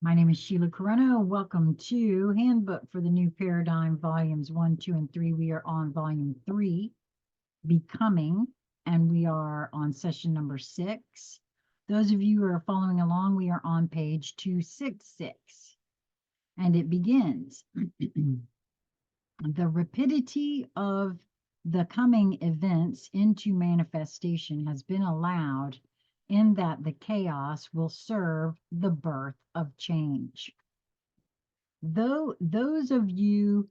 My name is Sheila Corona. Welcome to Handbook for the New Paradigm, Volumes 1, 2, and 3. We are on Volume 3, Becoming, and we are on session number 6. Those of you who are following along, we are on page 266, and it begins. The rapidity of the coming events into manifestation has been allowed in that the chaos will serve the birth of change. Though those of you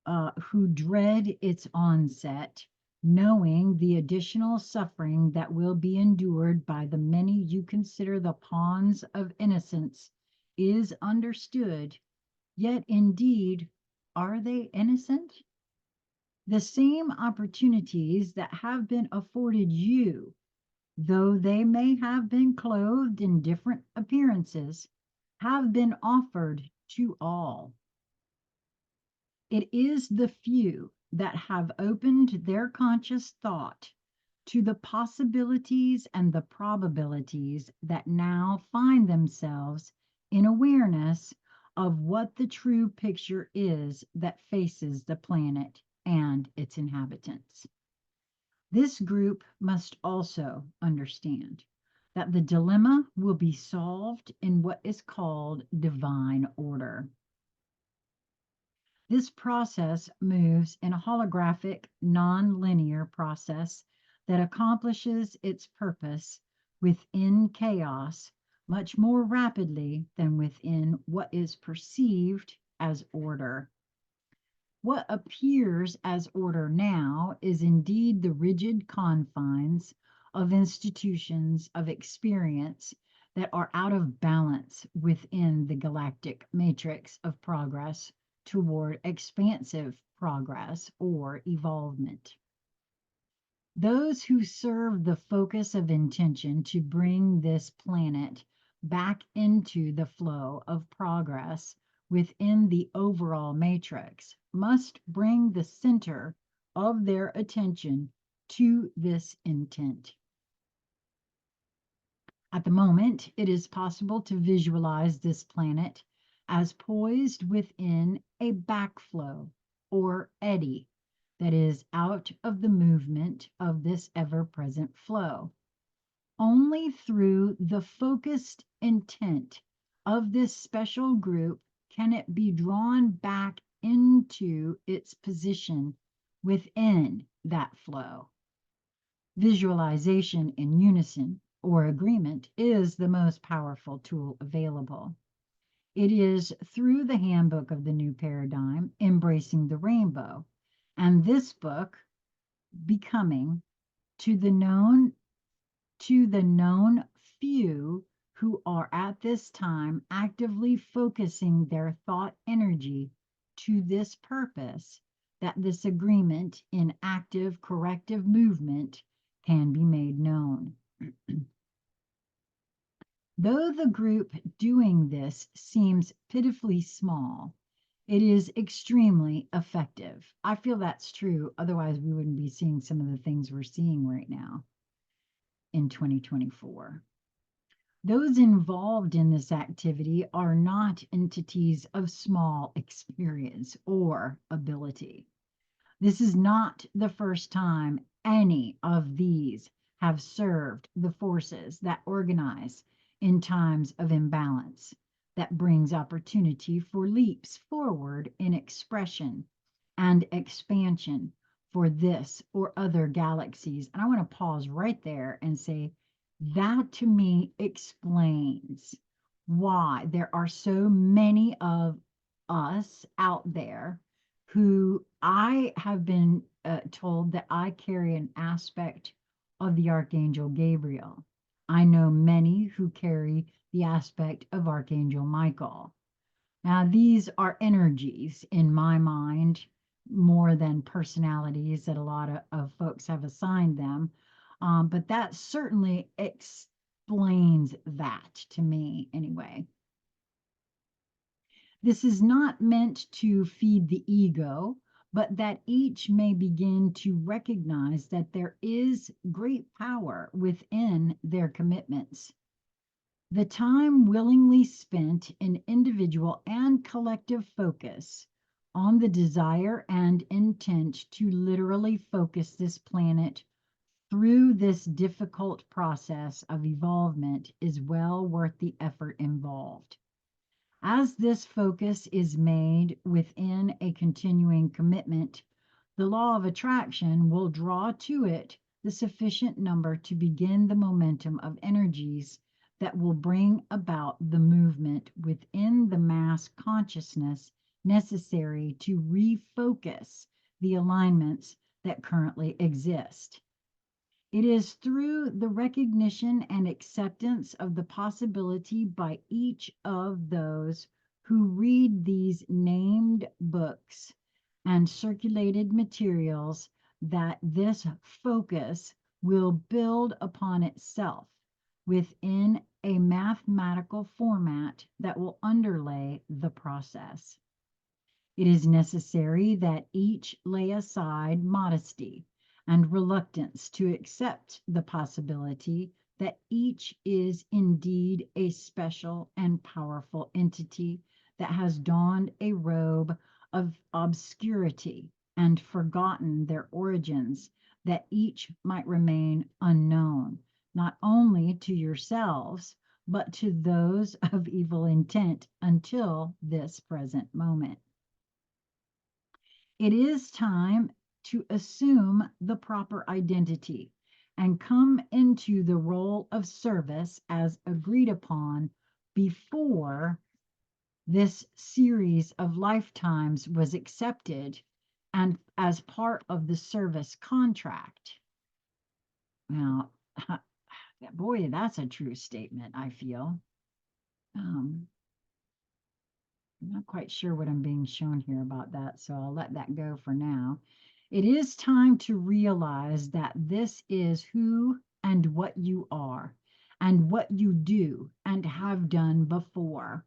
who dread its onset, knowing the additional suffering that will be endured by the many you consider the pawns of innocence, is understood, yet indeed, are they innocent? The same opportunities that have been afforded you, though they may have been clothed in different appearances, have been offered to all. It is the few that have opened their conscious thought to the possibilities and the probabilities that now find themselves in awareness of what the true picture is that faces the planet and its inhabitants. This group must also understand that the dilemma will be solved in what is called divine order. This process moves in a holographic, non-linear process that accomplishes its purpose within chaos much more rapidly than within what is perceived as order. What appears as order now is indeed the rigid confines of institutions of experience that are out of balance within the galactic matrix of progress toward expansive progress or evolvement. Those who serve the focus of intention to bring this planet back into the flow of progress within the overall matrix must bring the center of their attention to this intent. At the moment, it is possible to visualize this planet as poised within a backflow or eddy that is out of the movement of this ever-present flow. Only through the focused intent of this special group can it be drawn back into its position within that flow. Visualization in unison or agreement is the most powerful tool available. It is through the Handbook of the New Paradigm, Embracing the Rainbow, and this book, Becoming, to the known few who are at this time actively focusing their thought energy to this purpose, that this agreement in active corrective movement can be made known. Though the group doing this seems pitifully small, it is extremely effective. I feel that's true. Otherwise, we wouldn't be seeing some of the things we're seeing right now in 2024. Those involved in this activity are not entities of small experience or ability. This is not the first time any of these have served the forces that organize in times of imbalance, that brings opportunity for leaps forward in expression and expansion for this or other galaxies. And I want to pause right there and say that to me explains why there are so many of us out there who I have been told that I carry an aspect of the Archangel Gabriel. I know many who carry the aspect of Archangel Michael. Now, these are energies in my mind more than personalities that a lot of folks have assigned them. But that certainly explains that to me anyway. This is not meant to feed the ego, but that each may begin to recognize that there is great power within their commitments. The time willingly spent in individual and collective focus on the desire and intent to literally focus this planet through this difficult process of evolvement is well worth the effort involved. As this focus is made within a continuing commitment, the law of attraction will draw to it the sufficient number to begin the momentum of energies that will bring about the movement within the mass consciousness necessary to refocus the alignments that currently exist. It is through the recognition and acceptance of the possibility by each of those who read these named books and circulated materials that this focus will build upon itself within a mathematical format that will underlay the process. It is necessary that each lay aside modesty and reluctance to accept the possibility that each is indeed a special and powerful entity that has donned a robe of obscurity and forgotten their origins, that each might remain unknown, not only to yourselves, but to those of evil intent until this present moment. It is time to assume the proper identity and come into the role of service as agreed upon before this series of lifetimes was accepted and as part of the service contract. Now, boy, that's a true statement, I feel. I'm not quite sure what I'm being shown here about that, so I'll let that go for now. It is time to realize that this is who and what you are, and what you do and have done before.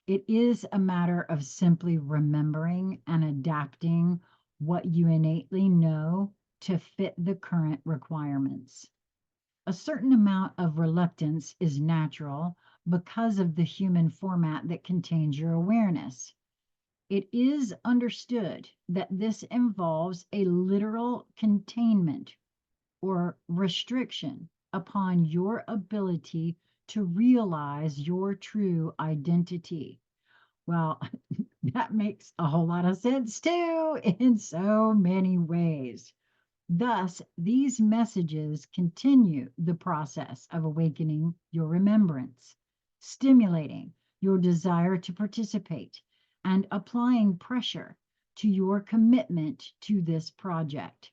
It is a matter of simply remembering and adapting what you innately know to fit the current requirements. A certain amount of reluctance is natural because of the human format that contains your awareness. It is understood that this involves a literal containment or restriction upon your ability to realize your true identity. Well, that makes a whole lot of sense too, in so many ways. Thus, these messages continue the process of awakening your remembrance, stimulating your desire to participate, and applying pressure to your commitment to this project.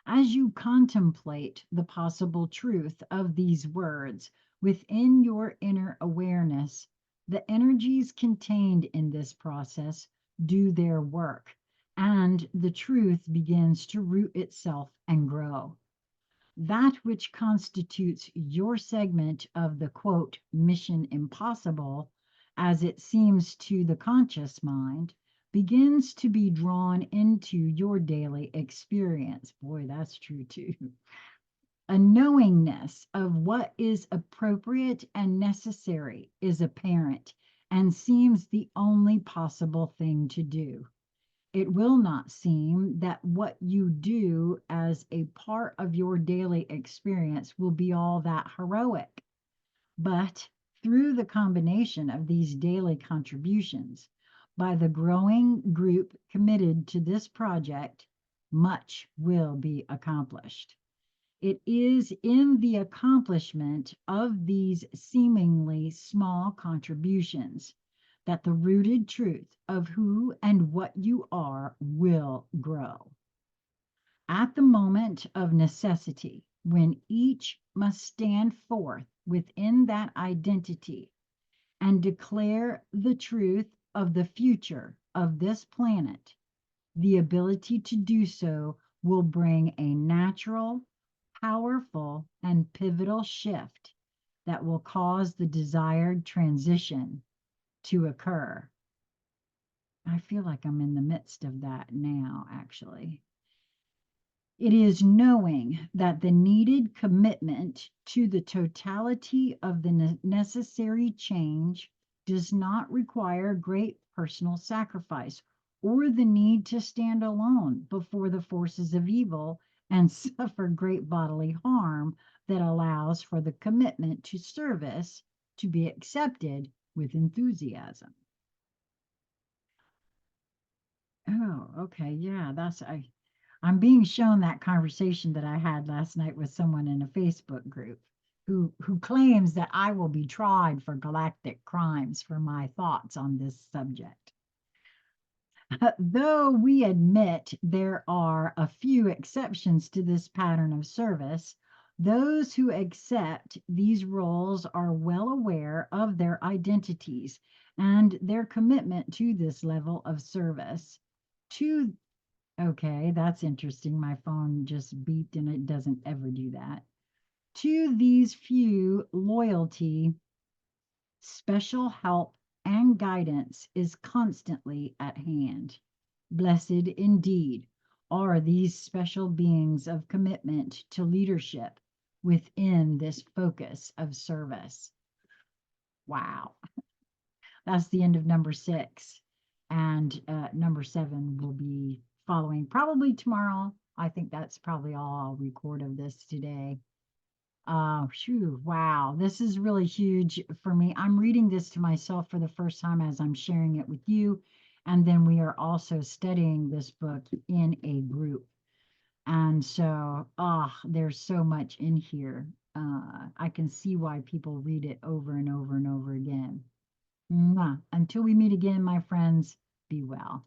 As you contemplate the possible truth of these words within your inner awareness, the energies contained in this process do their work, and the truth begins to root itself and grow. That which constitutes your segment of the quote, mission impossible, as it seems to the conscious mind, begins to be drawn into your daily experience. Boy, that's true too. A knowingness of what is appropriate and necessary is apparent and seems the only possible thing to do. It will not seem that what you do as a part of your daily experience will be all that heroic. But through the combination of these daily contributions, by the growing group committed to this project, much will be accomplished. It is in the accomplishment of these seemingly small contributions that the rooted truth of who and what you are will grow. At the moment of necessity, when each must stand forth within that identity and declare the truth of the future of this planet, the ability to do so will bring a natural, powerful, and pivotal shift that will cause the desired transition to occur. I feel like I'm in the midst of that now, actually. It is knowing that the needed commitment to the totality of the necessary change does not require great personal sacrifice or the need to stand alone before the forces of evil and suffer great bodily harm that allows for the commitment to service to be accepted with enthusiasm. Oh, okay. Yeah, I'm being shown that conversation that I had last night with someone in a Facebook group who claims that I will be tried for galactic crimes for my thoughts on this subject. Though we admit there are a few exceptions to this pattern of service, those who accept these roles are well aware of their identities and their commitment to this level of service. To Okay, that's interesting. My phone just beeped and it doesn't ever do that. To these few, loyalty, special help, and guidance is constantly at hand. Blessed indeed are these special beings of commitment to leadership within this focus of service. Wow. That's the end of number 6. And number 7 will be following probably tomorrow. I think that's probably all I'll record of this today. Wow, this is really huge for me. I'm reading this to myself for the first time as I'm sharing it with you. And then we are also studying this book in a group. And so, there's so much in here. I can see why people read it over and over and over again. Mwah. Until we meet again, my friends, be well.